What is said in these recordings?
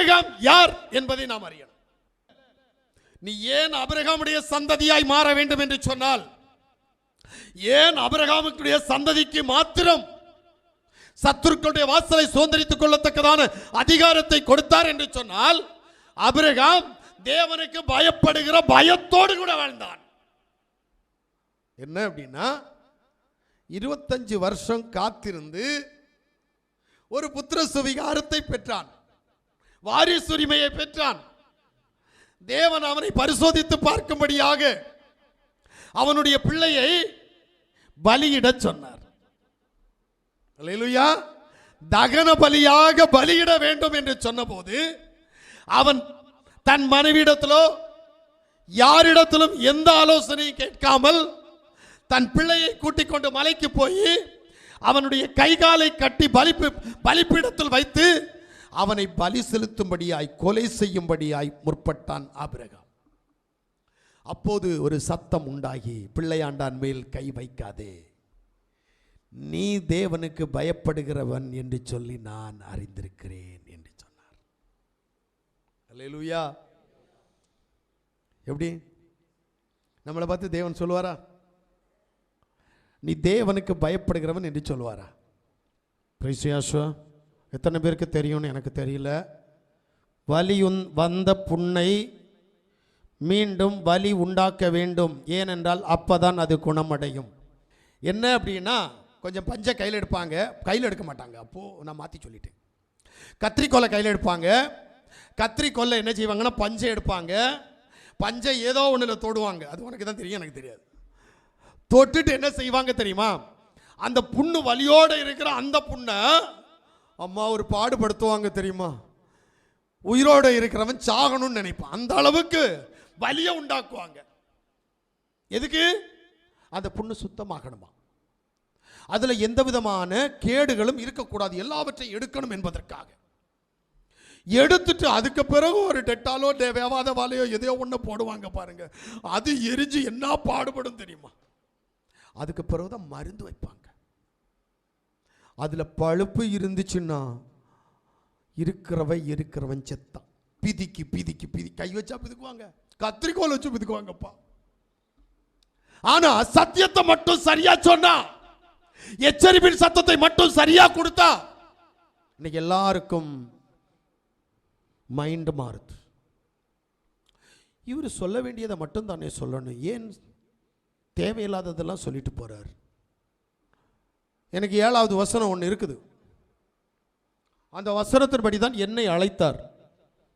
Abraham யார் என்பதை நாம் அறியணும். நீ ஏன் ஆபிரகாமுடைய சந்ததியாய் மாற வேண்டும் என்று சொன்னால், ஏன் ஆபிரகாமுடைய சந்ததிக்கு மாத்திரம் சத்துருக்களுடைய வாசலை சுதந்தரித்துக் கொள்ளத்தக்கதான அதிகாரத்தை கொடுத்தார் என்று சொன்னால், ஆபிரகாம் தேவனுக்கு பயப்படுகிற பயத்தோடு கூட வாழ்ந்தான். என்ன அப்படின்னா, 25 வருஷம் காத்திருந்து ஒரு புத்திர சுவிகாரத்தை பெற்றான், வாரிசுரிமையை பெற்றான். தேவன் அவனை பரிசோதித்து பார்க்கும்படியாக அவனுடைய பிள்ளையை பலியிட சொன்னார். அல்லேலூயா. தகன பலியாக பலியிட வேண்டும் என்று சொன்னபோது அவன் தன் மனைவியிடத்திலோ யாரிடத்திலும் எந்த ஆலோசனையும் கேட்காமல் தன் பிள்ளையை கூட்டிக் கொண்டு மலைக்கு போய் அவனுடைய கைகாலை கட்டி பலிப்பீடத்தில் வைத்து அவனை பலி செலுத்தும்படியாய் கொலை செய்யும்படியாய் முற்பட்டான் ஆபிரகாம். அப்போது ஒரு சத்தம் உண்டாகி, பிள்ளையாண்டான் மேல் கை வைக்காதே, நீ தேவனுக்கு பயப்படுகிறவன் என்று சொல்லி நான் அறிந்திருக்கிறேன் என்று சொன்னார். அல்லேலூயா. எப்படி நம்மளை பார்த்து தேவன் சொல்லுவாரா? நீ தேவனுக்கு பயப்படுகிறவன் என்று சொல்லுவாரா? பிரைஸ் எத்தனை பேருக்கு தெரியும்னு எனக்கு தெரியல. வலி வந்த புண்ணை மீண்டும் வலி உண்டாக்க வேண்டும், ஏனென்றால் அப்பதான் அது குணமடையும். என்ன அப்படின்னா, கொஞ்சம் பஞ்சை கையில் எடுப்பாங்க, கையில் எடுக்க மாட்டாங்க. அப்போது நான் மாற்றி சொல்லிட்டேன். கத்திரிக்கோலை கையில் எடுப்பாங்க. கத்திரிக்கோலை என்ன செய்வாங்கன்னா பஞ்சை எடுப்பாங்க. பஞ்சை ஏதோ ஒன்றில் தொடுவாங்க. அது உனக்கு தான் தெரியும், எனக்கு தெரியாது. தொட்டுட்டு என்ன செய்வாங்க தெரியுமா? அந்த புண்ணு வலியோடு இருக்கிற அந்த புண்ணை அம்மா ஒரு பாடுபடுத்துவாங்க தெரியுமா? உயிரோடு இருக்கிறவன் சாகணும்னு நினைப்பான். அந்த அளவுக்கு வலியை உண்டாக்குவாங்க. எதுக்கு? அந்த புண்ணு சுத்தமாகணுமா, அதில் எந்த விதமான கேடுகளும் இருக்கக்கூடாது, எல்லாவற்றையும் எடுக்கணும் என்பதற்காக. எடுத்துட்டு அதுக்கு பிறகு ஒரு டெட்டாலோ வேவாத வாலையோ எதையோ ஒன்று போடுவாங்க பாருங்க. அது எரிஞ்சு என்ன பாடுபடும் தெரியுமா? அதுக்கு பிறகுதான் மருந்து வைப்பாங்க. அதில் பழுப்பு இருந்துச்சுன்னா இருக்கிறவன் செத்தான். பிதிக்கி கை வச்சா பிதுக்குவாங்க, கத்திரிக்கோல் வச்சு பிதுக்குவாங்கப்பா. ஆனா சத்தியத்தை மட்டும் சரியா சொன்னா, எச்சரிப்பின் சத்தத்தை மட்டும் சரியா கொடுத்தா, இன்னைக்கு எல்லாருக்கும் மைண்ட் மாறுது. இவர் சொல்ல வேண்டியதை மட்டும் தானே சொல்லணும், ஏன் தேவையில்லாததெல்லாம் சொல்லிட்டு போறார்? எனக்கு 7வது வசனம் ஒன்று இருக்குது. அந்த வசனத்தின்படி தான் என்னை அழைத்தார்.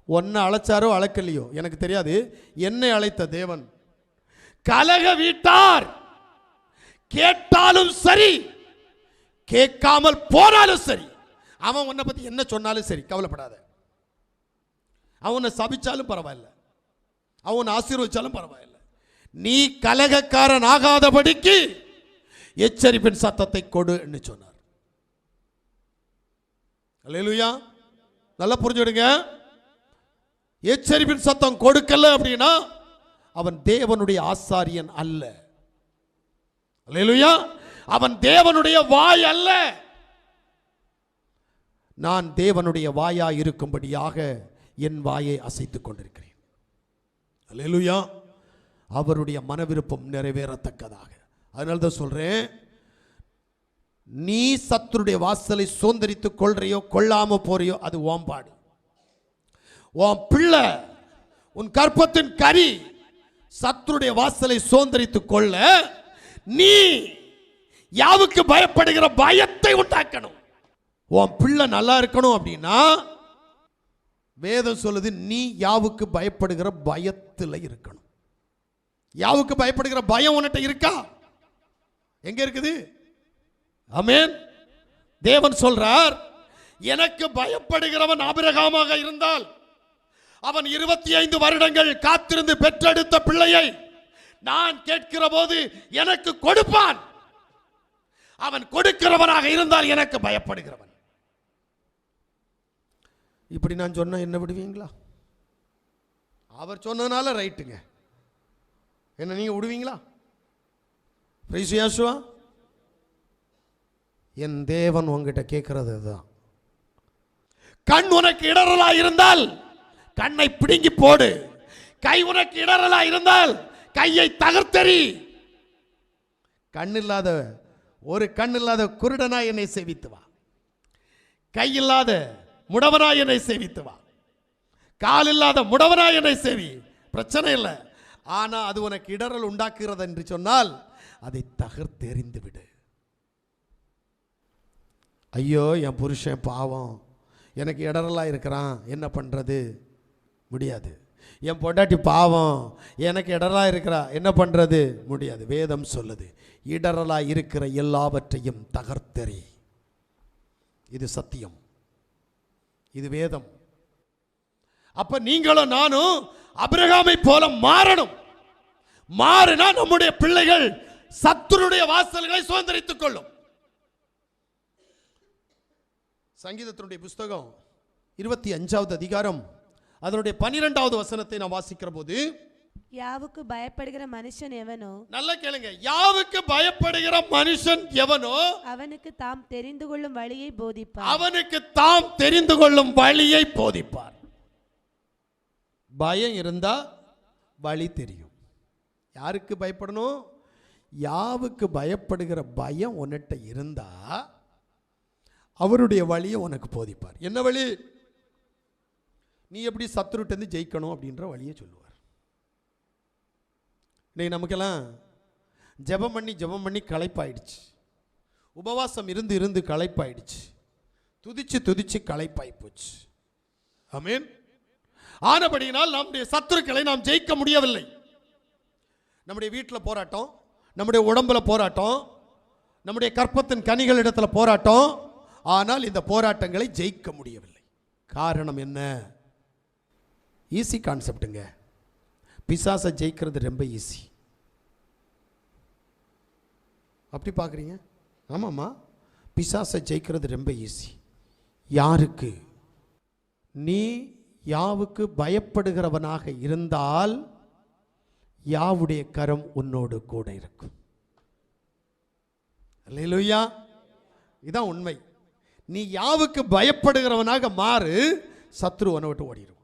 ஒன்னை அழைச்சாரோ அழைக்கலையோ எனக்கு தெரியாது. என்னை அழைத்த தேவன் கலக வீட்டார் கேட்டாலும் சரி, கேட்காமல் போனாலும் சரி, அவன் உன்னை பத்தி என்ன சொன்னாலும் சரி, கவலைப்படாத. அவனை சபிச்சாலும் பரவாயில்ல, அவன் ஆசீர்வதிச்சாலும் பரவாயில்ல, நீ கலகக்காரன் ஆகாதபடிக்கு எச்சரிப்பின் சத்தத்தை கொடு என்று சொன்னார். அல்லேலூயா. நல்லா புரிஞ்சுடுங்க. எச்சரிப்பின் சத்தம் கொடுக்கல அப்படின்னா அவன் தேவனுடைய ஆசாரியன் அல்ல. அல்லேலூயா. அவன் தேவனுடைய வாய் அல்ல. நான் தேவனுடைய வாயாய் இருக்கும்படியாக என் வாயை அசைத்துக் கொண்டிருக்கிறேன். அல்லேலூயா. அவருடைய மனவிருப்பம் நிறைவேறத்தக்கதாக. அதனால தான் சொல்றேன், நீ சத்துருடைய வாசலை சுதந்தரித்துக் கொள்றையோ கொள்ளாம போறியோ அது ஓம்பாடு. உன் பிள்ளை, உன் கற்பத்தின் கரி சத்துருடைய வாசலை சுதந்தரித்துக் கொள்ள நீ யாவுக்கு பயப்படுகிற பயத்தை உண்டாக்கணும். உன் பிள்ளை நல்லா இருக்கணும் அப்படின்னா வேதம் சொல்லுது, நீ யாவுக்கு பயப்படுகிற பயத்தில் இருக்கணும். யாவுக்கு பயப்படுகிற பயம் உன்கிட்ட இருக்கா? எங்க இருக்குது? ஆமென். தேவன் சொல்றார், எனக்கு பயப்படுகிறவன் ஆபிரகாமாக இருந்தால் அவன் 25 வருடங்கள் காத்திருந்து பெற்றெடுத்த பிள்ளையை நான் கேட்கிற போது எனக்கு கொடுப்பான். அவன் கொடுக்கிறவனாக இருந்தால் எனக்கு பயப்படுகிறவன். இப்படி நான் சொன்னா என்ன விடுவீங்களா? அவர் சொன்னதுனால ரைட்டுங்க, என்ன நீங்க விடுவீங்களா? பிரைஸ் யாசுவா. என் தேவன் உங்ககிட்ட கேட்கிறது தான். கண் உனக்கு இடரலா இருந்தால் கண்ணை பிடுங்கி போடு. கை உனக்கு இடறலா இருந்தால் கையை தகர்த்தெறி. கண்ணில்லாத ஒரு கண்ணில்லாத குருடனாய் என்னை சேவித்து வா. கையில்லாத முடவனாய் என்னை சேவித்து வா. கால் இல்லாத முடவனாய் என்னை சேவி. பிரச்சனை இல்லை. ஆனா அது உனக்கு இடறல் உண்டாக்குகிறது என்று சொன்னால் அதை தகர்த்தெறிந்து விடு. ஐயோ என் புருஷன் பாவம், எனக்கு இடறலா இருக்கிறான், என்ன பண்றது? முடியாது. என் பொண்டாட்டி பாவம், எனக்கு இடறலா இருக்கிறா, என்ன பண்றது? முடியாது. வேதம் சொல்லுது, இடறலா இருக்கிற எல்லாவற்றையும் தகர்த்தெறி. இது சத்தியம், இது வேதம். அப்ப நீங்களும் நானும் ஆபிரகாமை போல மாறணும். மாறினா நம்முடைய பிள்ளைகள் சத்துருடைய வாசல்களை சுதந்திரித்துக் கொள்ளும். சங்கீதத்தினுடைய புஸ்தகம் 25வது அதிகாரம் அதனுடைய 12வது வசனத்தை நாம் வாசிக்கிற போது, யாவுக்கு பயப்படுகிற மனுஷன் எவனோ, நல்லா கேளுங்க, யாவுக்கு பயப்படுகிற மனுஷன் எவனோ அவனுக்கு தாம் தெரிந்து கொள்ளும் வழியை போதிப்பார். அவனுக்கு தாம் தெரிந்து கொள்ளும் வழியை போதிப்பார். பயம் இருந்தா வழி தெரியும். யாருக்கு பயப்படணும்? யாவுக்கு பயப்படுகிற பயம் உன்னிட்ட இருந்தா அவருடைய வழியை உனக்கு போதிப்பார். என்ன வழி? நீ எப்படி சத்துருட்டு ஜெயிக்கணும் அப்படின்ற வழியை சொல்லுவார். இன்னைக்கு நமக்கெல்லாம் ஜெபம் பண்ணி களைப்பாயிடுச்சு. உபவாசம் இருந்து களைப்பாயிடுச்சு. துதிச்சு களைப்பாய் போச்சு. ஆமென். ஆனபடியினால் நம்முடைய சத்துருக்களை நாம் ஜெயிக்க முடியவில்லை. நம்முடைய வீட்டில் போராட்டம், நம்முடைய உடம்புல போராட்டம், நம்முடைய கற்பத்தின் கனிகள் இடத்துல போராட்டம். ஆனால் இந்த போராட்டங்களை ஜெயிக்க முடியவில்லை. காரணம் என்ன? ஈஸி கான்செப்டுங்க. பிசாசை ஜெயிக்கிறது ரொம்ப ஈஸி. அப்படி பார்க்குறீங்க? ஆமாம்மா, பிசாசை ஜெயிக்கிறது ரொம்ப ஈஸி. யாருக்கு? நீ யாவுக்கு பயப்படுகிறவனாக இருந்தால் யாவுடைய கரம் உன்னோடு கூட இருக்கும். அல்லேலூயா. இதான் உண்மை. நீ யாவுக்கு பயப்படுகிறவனாக மாறு, சத்ரு உன்னை விட்டு ஓடிடும்.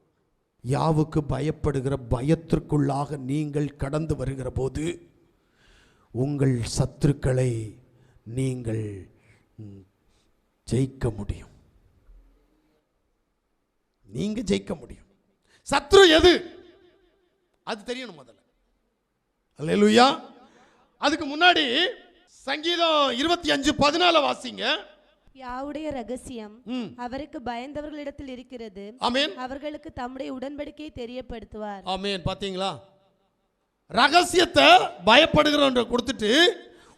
யாவுக்கு பயப்படுகிற பயத்திற்குள்ளாக நீங்கள் கடந்து வருகிற போது உங்கள் சத்துருக்களை நீங்கள் ஜெயிக்க முடியும். நீங்க ஜெயிக்க முடியும். சத்ரு எது அது தெரியணும் முதல்ல. அல்லேலூயா. அதுக்கு முன்னாடி சங்கீதம் 25:14 வாசிங்க. யாவுடைய ரகசியம் அவருக்கு பயந்தவர்களிடத்தில் இருக்கிறது. ஆமென். அவர்களுக்கு தம்முடைய உடன்படிக்கையை தெரியப்படுத்துவார். ஆமென். பாத்தீங்களா? ரகசியத்தை பயப்படுகிறவன் கொடுத்துட்டு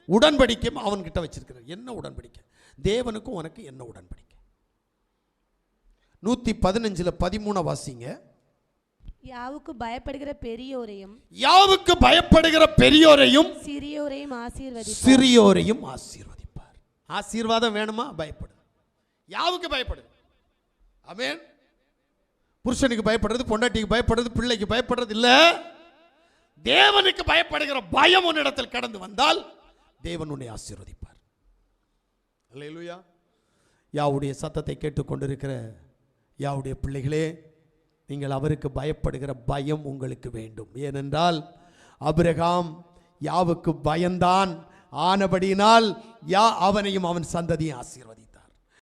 உடன்படிக்கை அவன்கிட்ட வச்சிருக்கிறார். என்ன உடன்படிக்கை? தேவனுக்கும் உனக்கு என்ன உடன்படிக்கை? 115:13 வாசிங்க. யாவுக்கு பயப்படுகிற பெரியோரையும் சிறியோரையும் ஆசீர்வதிப்பார். ஆசீர்வாதம் வேணுமா? பயப்படு. யாவுக்கு பயப்படு. ஆமென். புருஷனுக்கு பயப்படுறது, பொண்டாட்டிக்கு பயப்படுறது, பிள்ளைக்கு பயப்படுறது இல்ல. தேவனுக்கு பயப்படுகிற பயம் உன்னிடத்தில் கடந்து வந்தால் தேவன் உன்னை ஆசீர்வதிப்பார். அல்லேலூயா. யாவுடைய சத்தத்தை கேட்டுக்கொண்டிருக்கிற யாவுடைய பிள்ளைகளே, நீங்கள் அவருக்கு பயப்படுகிற பயம் உங்களுக்கு வேண்டும். ஏனென்றால் ஆபிரகாம் யாவுக்கு பயந்தான். ஆனபடியினால் அவனையும் அவன் சந்ததியை ஆசீர்வதித்தான்.